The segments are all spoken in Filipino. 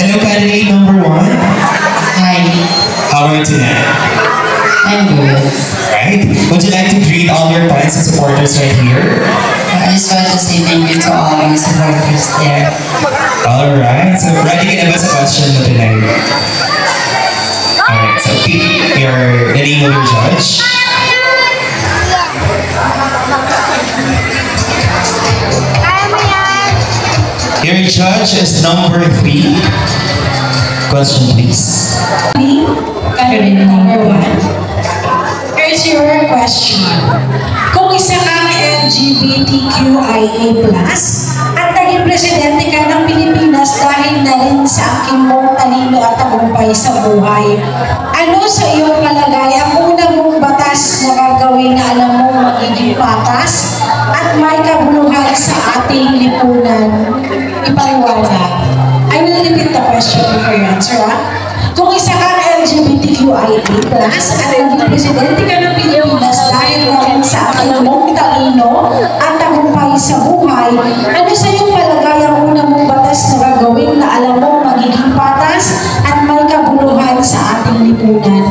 Hello, candidate number 1. Hi, How are you today? I'm good. Right? Would you like to greet all your fans and supporters right here? I just want to say thank you to all my supporters there. Alright, so ready ka na ba sa question mo tonight? Alright, so pick the name of your judge. Your judge is number 3. Question please. Candidate number 1. Here's your question. Kung isa kang LGBTQIA+, at naging presidente ka ng Pilipinas dahil na rin sa aking mong talino at tagumpay sa buhay, ano sa iyong palagay ang una mong batas na gagawin na alam mong magiging patas at may kabuluhan sa ating lipunan? Ipaliwanag. I will repeat the question before you answer. Kung isa kang LGBTQIA+, at naging presidente ka ng Pilipinas dahil lang sa aking mong talino at tagumpay sa buhay, ano sa iyong palagay ang una mong batas na gagawin na alam mong magiging patas at may kabuluhan sa ating lipunan?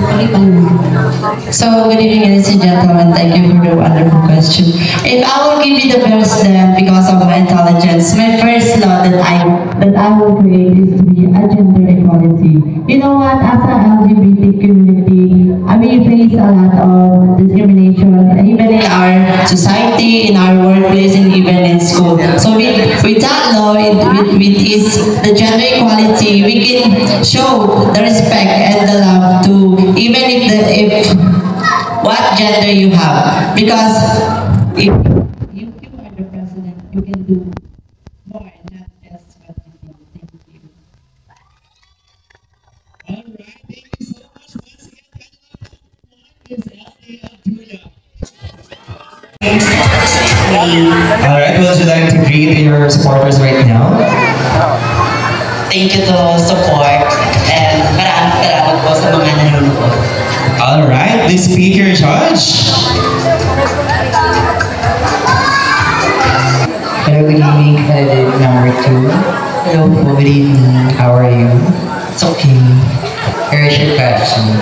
So, good evening, ladies and gentlemen. Thank you for the wonderful question. If I will give you the best because of my intelligence, my first law that I will create is to be a gender equality. You know what? As a LGBT community, we face a lot of discrimination, even in our society, in our workplace, and even in school. So with that law, with the gender equality, we can show the respect and the love to even if what gender you have. Because if you are the president, you can do more, not just what you do. Thank you. Alright, thank you so much. Once again, is LA Abdullah. Alright, would you like to greet your supporters right now? Thank you to support and maraming salamat po sa mga nanonood. Alright, the speaker judge. Hello, good evening, candidate number 2. Hello po, good evening. How are you? It's okay. Here's your question.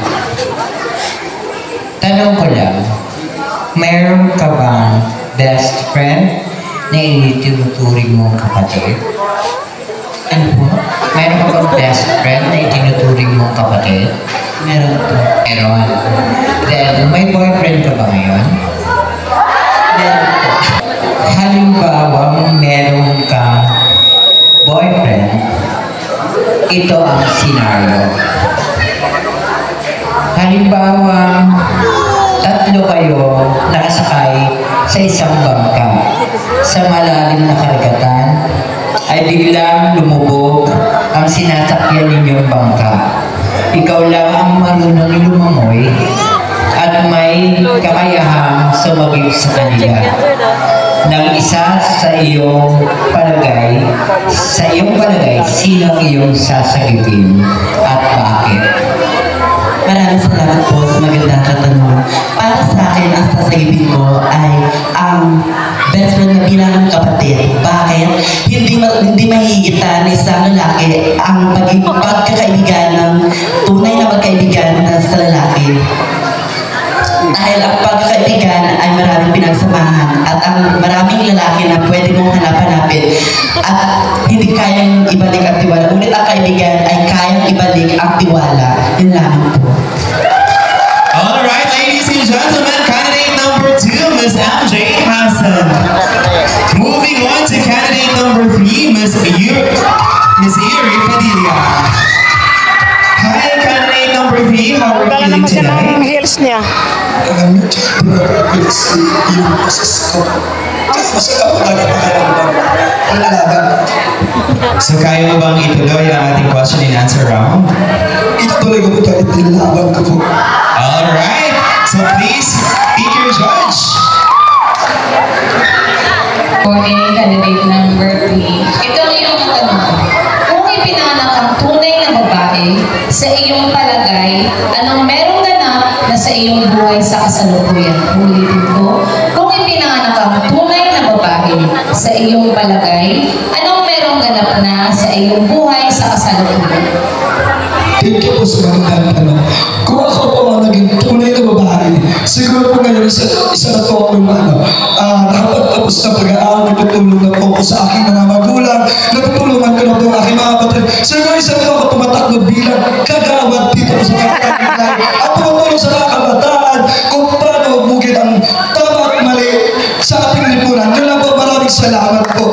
Tanong ko lang, mayroon ka bang best friend na itinuturing mong kapatid? Ano po? Mayroon ka bang best friend na itinuturing mong kapatid? Meron po. Meron. Then, may boyfriend ka ba ngayon? Meron po. Halimbawa, meron kang boyfriend, ito ang scenario. Halimbawa, tatlo kayo nakasakay sa isang bangka. Sa malalim na karagatan, ay biglang lumubog ang sinasakyan ninyong bangka. Ikaw lang ang marunong lumangoy at may kakayahang sumagip sa kanila. Nang isa sa iyong palagay, sino ang iyong sasagipin at bakit? Maraming salamat po sa magandang katanungan. Para sa akin, ang sasagipin ko ay ang best friend na bilang kapatid. Bakit? Hindi mahigitan ng isang lalaki ang pagkakaibigan ng tunay na magkaibigan sa lalaki. Dahil ang pagkakaibigan ay maraming pinagsamahan at ang maraming lalaki na pwede mong hanap-hanapin at hindi kayang ibalik ang tiwala. Ngunit ang kaibigan ay kayang ibalik ang tiwala. Yun lamang po. Alright, ladies and gentlemen, candidate number 2, Ms. MJ Hassan. Moving on to candidate number 3, Ms. Iri Padilla. Hi, candidate number 3, how are you feeling tonight? heels niya. So kaya mo bang ituloy ang ating question and answer round? Itutuloy ko po kahit nilaban ko po. Alright, so please, pick your judge. Okay, candidate number 3. Ito ang iyong katanungan. Kung ipinanganak ang tunay na babae, sa iyong palagay, anong merong ganap na sa iyong buhay sa kasalukuyan? Ulitin ko, kung ipinanganak ang tunay na babae, sa iyong palagay, anong merong ganap na sa iyong buhay sa kasalukuyan? po sa magandang tanong. Kung ako po ang naging tunay na babae, siguro po ngayon isa na po akong nakapagtapos na pag-aaral, natutulong na po ako sa aking mga magulang, natutulungan ko na po ang aking mga kapatid. Siguro isa po ako tumatakbo bilang kagawad dito po sa kapatid at tumutulong sa mga kabataan kung paano bukid ang tama at mali sa ating lipunan. Yun lang po, maraming salamat po.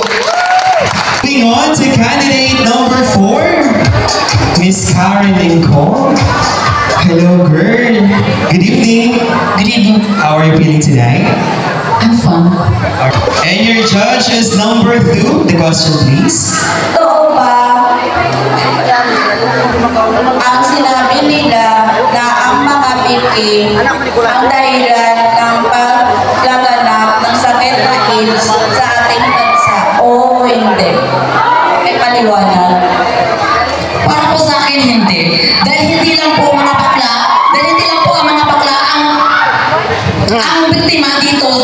Moving on to candidate number 4, Miss Karen Lincoln. Hello, girl. Good evening. Good evening. How are you feeling today? I'm fun. And your judge is number 2. The question, please. Totoo ba ang sinabi nila na ang mga biki ang dahilan ng paglaganap ng sakit na AIDS sa ating bansa? O hindi? May paliwanag. Para po sa akin, hindi. Dahil hindi lang po ang mga bakla ang biktima dito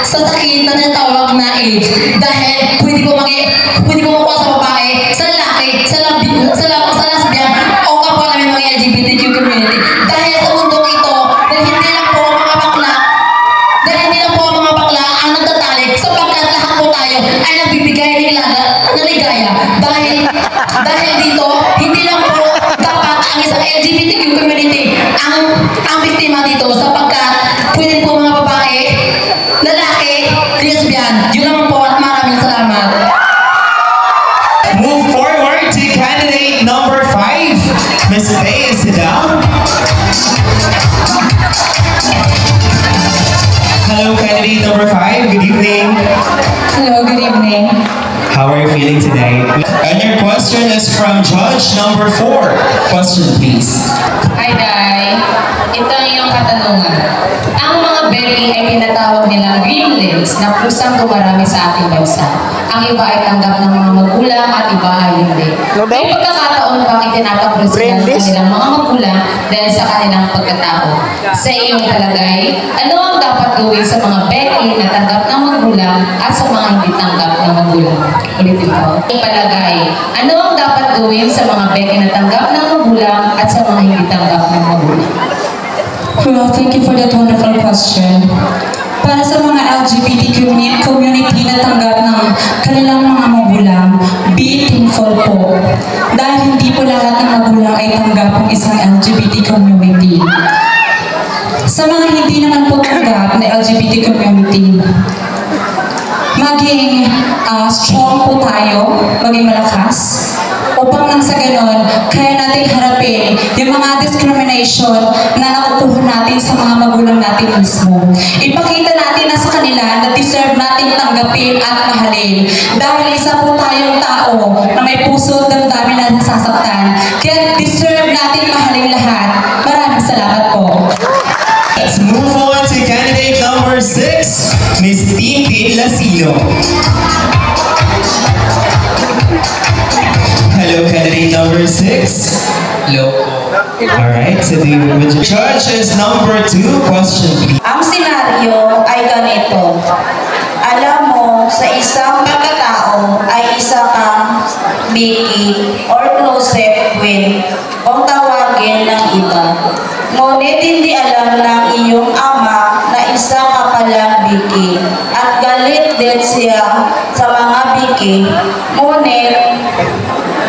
sa sakit na tinatawag na AIDS. Dahil pwede po makuha sa babae, sa lalaki, sa lesbian, o kapwa namin mga LGBTQ community. Dahil sa mundong ito, dahil hindi lang po ang mga bakla ang nagtatalik, sapagkat lahat po tayo ay nagbibigay ng ligaya. Dahil dito, hindi lang po dapat ang isang LGBTQ community ang biktima dito, sapagkat pwede po mga babae, lalaki, lesbian. Yun naman po at maraming salamat. Move forward to candidate number 5, Miss Faye. Sit down. Hello, candidate number 5. Good evening. Hello, good evening. How are you feeling today? And your question is from judge number 4. Question, please. Hi, Day. Ito ang iyong katanungan. Ang mga Becky ay tinatawag nilang gremlins na kusang dumarami sa ating bansa. Ang iba ay tanggap ng mga magulang at iba ay hindi. May pagkakataon bang itinatapos sila ng kanilang mga magulang dahil sa kanilang pagkatao? Sa iyong palagay, ano ang dapat gawin sa mga Becky na tanggap ng magulang at sa mga hindi tanggap ng magulang? Ulitin ko. Sa iyong palagay, ano ang dapat gawin sa mga Becky na tanggap ng magulang at sa mga hindi tanggap ng magulang? Well, thank you for that wonderful question. Para sa mga LGBT community na tanggap ng kanilang mga magulang, be thankful po. Dahil hindi po lahat ng magulang ay tanggap ng isang LGBT community. Sa mga hindi naman po tanggap na LGBT community, maging strong po tayo, maging malakas, upang nang sa ganon, kaya natin harapin yung mga discrimination na nakukuha natin sa mga magulang natin mismo. Ipakita natin na sa kanila na deserve natin tanggapin at mahalin. Dahil isa po tayong tao na may puso at damdamin na nasasaktan. Kaya deserve natin mahalin lahat. Maraming salamat po. Let's move on to candidate number 6, Miss Tintin Lasino. Hello, candidate number 6. Hello. Alright, so the judge is number 2. Question, please. Ang senaryo ay ganito. Alam mo, sa isang pagkatao ay isa kang Mickey or closet queen kung tawagin ng iba. Ngunit hindi alam ng iyong ama na isa ka palang Vicky at galit din siya sa mga Vicky. Ngunit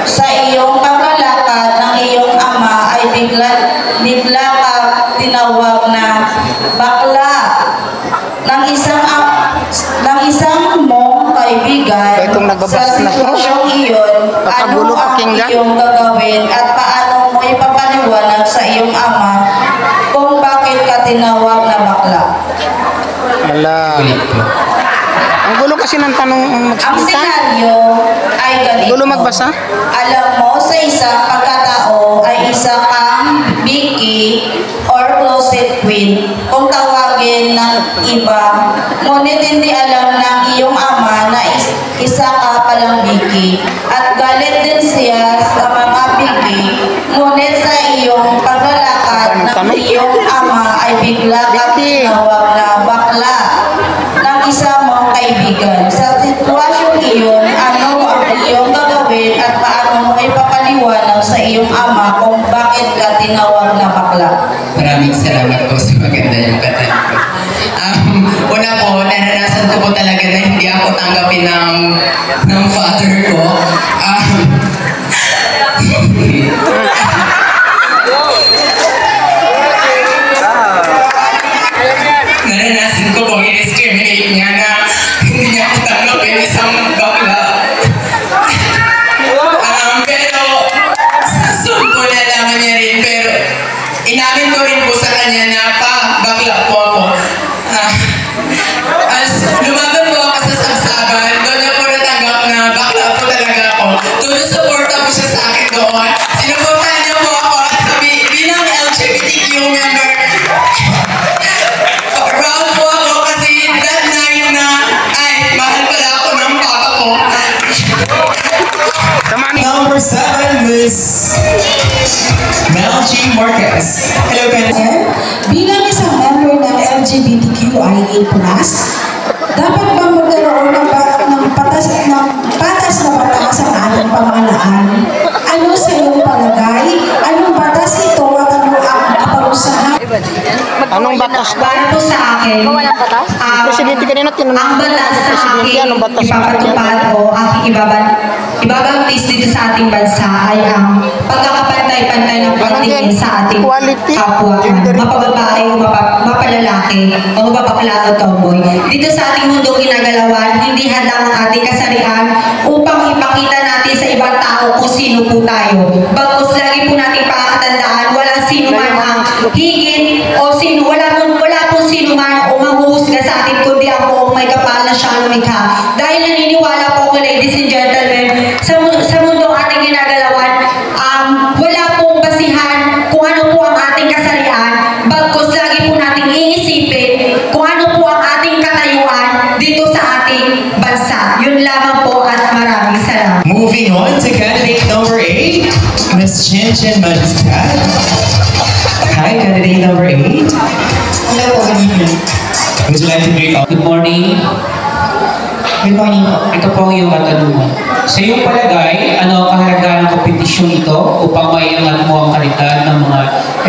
sa iyong paglalakad ng iyong ama ay bigla ka tinawag na bakla ng isang mong kaibigan. Sa sitwasyong iyon, ano ang iyong gagawin at paano mo ipapaliwanag sa iyong ama kung bakit ka tinawag na bakla? Ala. Ang gulo kasi ng tanong Ang magsalita. senaryo ay ganito. Gulo magbasa? Alam mo, sa isang pagkatao ay isa kang Vicky or closet queen kung tawagin ng iba. Ngunit hindi alam ng iyong ama na isa ka palang Vicky at galit din siya sa mga Vicky. Ngunit sa iyong paglalakad ng iyong ama ay bigla ka tinawag na bakla ng isa mong kaibigan. Sa sitwasyong iyon, ano ang iyong gagawin at paano mo ipapaliwanag sa iyong ama kung bakit ka tinawag na bakla. Maraming salamat po sa maganda yung katanong ko. Una po, naranasan ko po talaga na hindi ako tanggapin ng father ko. Naranasan ko po i-discriminate niya na hindi niya ako tanggapin isang bakla. Pero sumpo na naman niya rin. Pero inamin ko rin po sa kanya na bakla po ako. As lumaban po ako sa sabsaban, doon niya po natanggap na bakla po talaga ako. Tumusuporta po siya sa akin doon. Sinuportahan niya po ako at bilang LGBTQ member. Proud po ako kasi that night na mahal pala ako ng papa ko. Number 7, Miss Melchie Marquez. Hello, Kenneth. Bilang isang member ng LGBTQIA+, dapat ba magkaroon ng patas na batas ang ating pamahalaan? Ano sa iyong palagay? Anong batas ito at ano ang kaparusahan? Anong batas daw? Para po sa akin, Presidente kanina tinanong. ang batas sa Presidente, aking anong batas? ipapatupad o aking ibabagtis dito sa ating bansa ay ang pagkakapantay-pantay ng pagtingin sa ating Equality, kapwa, gender mapababae o mapalalaki o mapapakla o tomboy. Dito sa ating mundong ginagalawan, hindi hadang ang ating kasarian upang ipakita natin sa ibang tao kung sino po tayo. Bagkus lagi po nating pakakatandaan, walang sino man ang higit o sino, wala po sino man o manghuhusga sa atin kundi ang buong may kapal na siyang lumikha. Dahil naniniwala po ko, ladies and gentlemen, sa mundong ating ginagalawan, wala pong basihan kung ano po ang ating kasarian, bagkus lagi po nating iisipin kung ano po ang ating katayuan dito sa ating bansa. Yun lamang po at maraming salamat. Moving on to candidate number 8, Miss Chin Chin Majestad. Hi, candidate number 8. Hello po, good evening. Would you like to greet all? Good morning. Good morning po. Ito po ang iyong katanungan. Sa iyong palagay, ano ang kahalagahan ng kompetisyon ito upang maiangat mo ang kalidad ng mga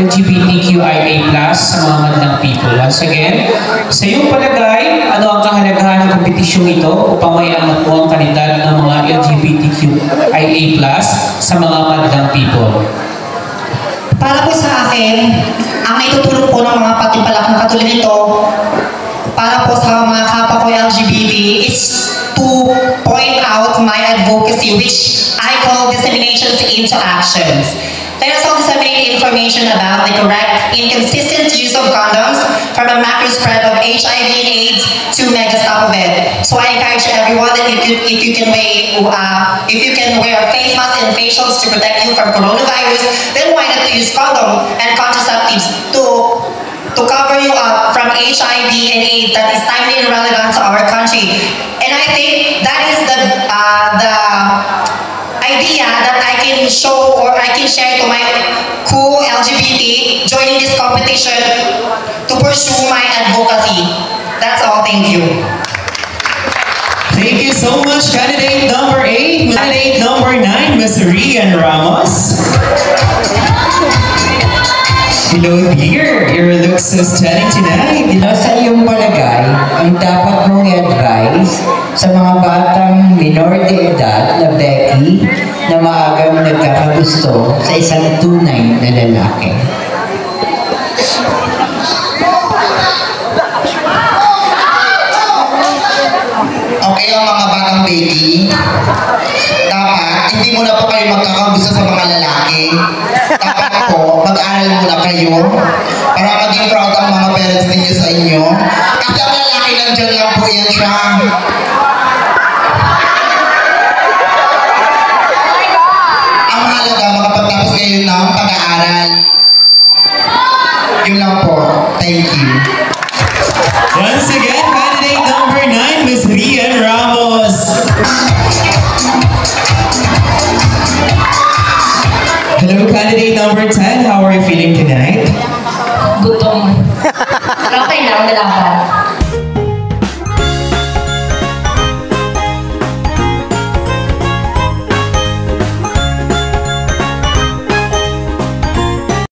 LGBTQIA+ sa mga madlang people? Once again, sa iyong palagay, ano ang kahalagahan ng kompetisyon ito upang maiangat mo ang kalidad ng mga LGBTQIA+ sa mga madlang people? Para po sa akin, ang itutulong po ng mga patimpalak na katulad nito para po sa mga kapwa ko LGBT is to point out my advocacy, which I call disseminations into actions. Let us all disseminate information about the correct, inconsistent use of condoms from a macro spread of HIV and AIDS to mega stop of it. So I encourage everyone that if you can wear face masks and facials to protect you from coronavirus, then why not use condom and contraceptives to cover you up from HIV and AIDS that is timely and relevant to our country. And I think that is the idea that I can show or I can share to my cool LGBT joining this competition to pursue my advocacy. That's all. Thank you. Thank you so much, candidate number 8. Candidate number 9, Miss Rian Ramos. Hello dear, your looks so stunning tonight. Sa iyong palagay, ang dapat mong i-advise sa mga batang minor de edad na Becky na maagang nagkakagusto sa isang tunay na lalaki? Okay, ang mga batang Becky, dapat hindi muna po kayo magkakagusto sa mga lalaki. Dapat po, mag-aral muna kayo para maging proud ang mga parents ninyo sa inyo. Kasi ang lalaki nandyan lang po yan siya. Ang mahalaga, makapagtapos kayo ng pag-aaral. Yun lang po. Thank you. Once again, candidate number 9, Miss Rian Ramos. Hello, candidate number 10. How are you feeling tonight? Gutom. Pero okay lang, nalaban.